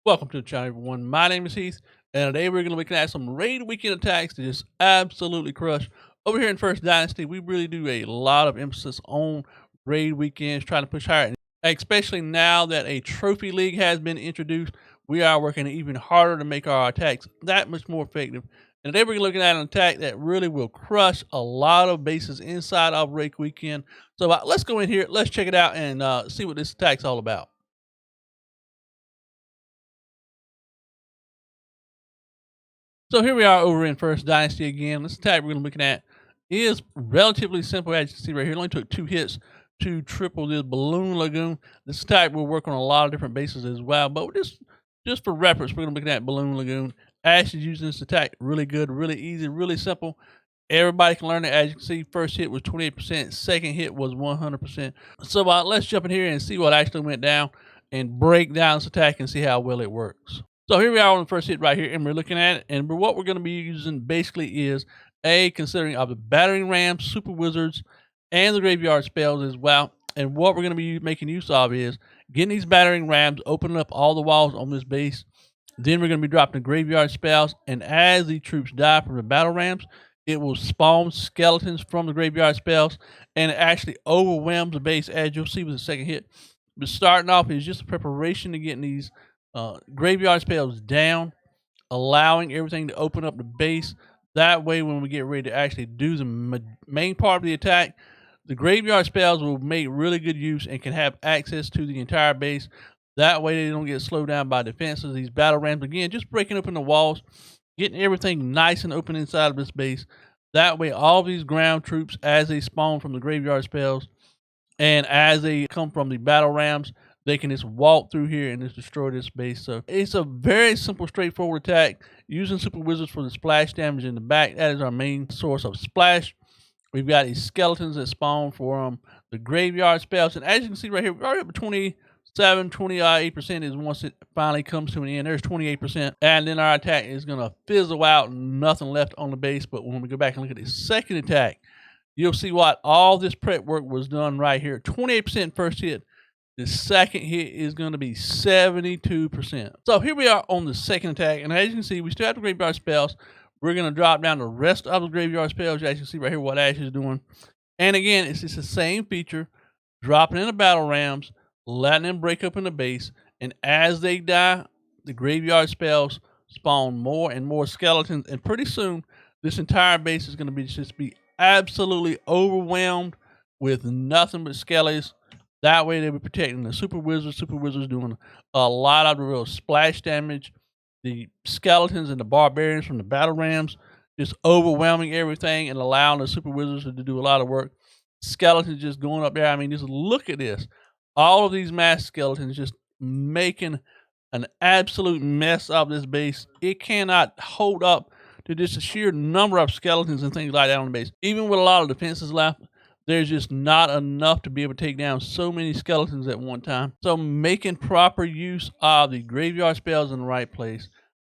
Welcome to the channel, everyone. My name is Heath, and today we're going to be looking at some raid weekend attacks to just absolutely crush. Over here in First Dynasty, we really do a lot of emphasis on raid weekends, trying to push higher. Especially now that a trophy league has been introduced, we are working even harder to make our attacks that much more effective. And today we're looking at an attack that really will crush a lot of bases inside of raid weekend. So let's go in here, let's check it out, and see what this attack's all about. So here we are over in First Dynasty again. This attack we're going to be looking at is relatively simple, as you can see right here. It only took 2 hits to triple this Balloon Lagoon. This attack will work on a lot of different bases as well, but just for reference, we're going to be looking at Balloon Lagoon. Ash is using this attack really good, really easy, really simple. Everybody can learn it. As you can see, first hit was 28%, second hit was 100%. So let's jump in here and see what actually went down and break down this attack and see how well it works. So here we are on the first hit right here, and we're looking at it, and what we're going to be using basically is considering of the battering rams, super wizards, and the graveyard spells as well. And what we're going to be making use of is getting these battering rams, opening up all the walls on this base. Then we're going to be dropping the graveyard spells, and as the troops die from the battle rams, it will spawn skeletons from the graveyard spells, and it actually overwhelms the base, as you'll see with the second hit. But starting off is just a preparation to getting these graveyard spells down, allowing everything to open up the base. That way, when we get ready to actually do the main part of the attack, the graveyard spells will make really good use and can have access to the entire base. That way, they don't get slowed down by defenses. These battle rams, again, just breaking open the walls, getting everything nice and open inside of this base. That way, all these ground troops, as they spawn from the graveyard spells and as they come from the battle rams, they can just walk through here and just destroy this base. So it's a very simple, straightforward attack using super wizards for the splash damage in the back. That is our main source of splash. We've got these skeletons that spawn from the graveyard spells, and as you can see right here, we're already up to 28% is once it finally comes to an end. There's 28%, and then our attack is going to fizzle out, nothing left on the base. But when we go back and look at the second attack, you'll see what all this prep work was done right here. 28% first hit. The second hit is going to be 72%. So here we are on the second attack, and as you can see, we still have the graveyard spells. We're going to drop down the rest of the graveyard spells. As you can see right here what Ash is doing. And again, it's just the same feature, dropping in the battle rams, letting them break up in the base, and as they die, the graveyard spells spawn more and more skeletons, and pretty soon, this entire base is going to just be absolutely overwhelmed with nothing but skellies. That way, they'll be protecting the super wizards. Super wizards doing a lot of the real splash damage. The skeletons and the barbarians from the battle rams just overwhelming everything and allowing the super wizards to do a lot of work. Skeletons just going up there. I mean, just look at this. All of these mass skeletons just making an absolute mess of this base. It cannot hold up to just a sheer number of skeletons and things like that on the base. Even with a lot of defenses left, there's just not enough to be able to take down so many skeletons at one time. So making proper use of the graveyard spells in the right place,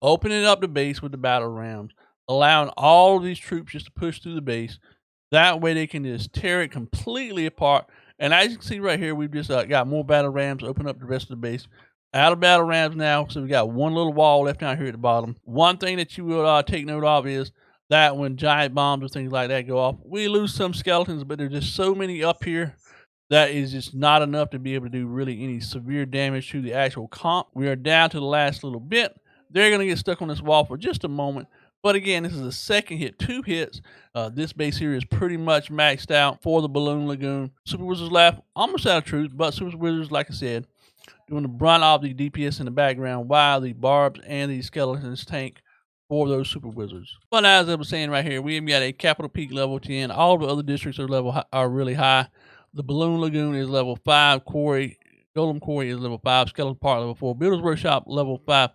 opening up the base with the battle rams, allowing all of these troops just to push through the base. That way they can just tear it completely apart. And as you can see right here, we've just got more battle rams, open up the rest of the base. Out of battle rams now, so we got one little wall left down here at the bottom. One thing that you will take note of is that when giant bombs or things like that go off, we lose some skeletons, but there's just so many up here that is just not enough to be able to do really any severe damage to the actual comp. We are down to the last little bit. They're going to get stuck on this wall for just a moment. But again, this is the second hit, 2 hits. This base here is pretty much maxed out for the Balloon Lagoon. Super Wizards left almost out of truth, but Super Wizards, like I said, doing the brunt of the DPS in the background while the barbs and the skeletons tank for those super wizards. But as I was saying right here, we've got a capital peak level 10. All the other districts are really high. The Balloon Lagoon is level 5. Quarry, Golem Quarry is level 5. Skeleton Park level 4. Builder's Workshop level 5.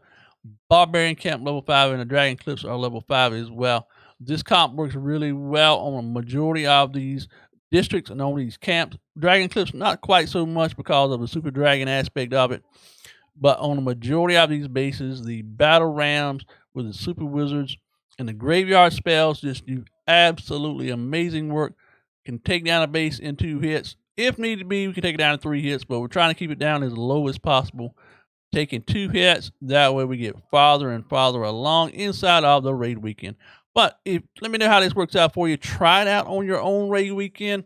Barbarian Camp level 5, and the Dragon Cliffs are level 5 as well. This comp works really well on a majority of these districts and on these camps. Dragon Cliffs not quite so much because of the super dragon aspect of it, but on the majority of these bases, the battle rams with the super wizards and the graveyard spells just do absolutely amazing work. Can take down a base in 2 hits. If need to be, we can take it down in 3 hits, but we're trying to keep it down as low as possible taking 2 hits. That way we get farther and farther along inside of the raid weekend. But let me know how this works out for you. Try it out on your own raid weekend.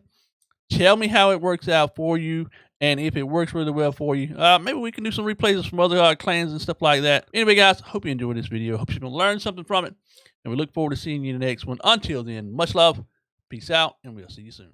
Tell me how it works out for you, and if it works really well for you, maybe we can do some replays from other clans and stuff like that. Anyway, guys, hope you enjoyed this video. Hope you're going to learn something from it, and we look forward to seeing you in the next one. Until then, much love, peace out, and we'll see you soon.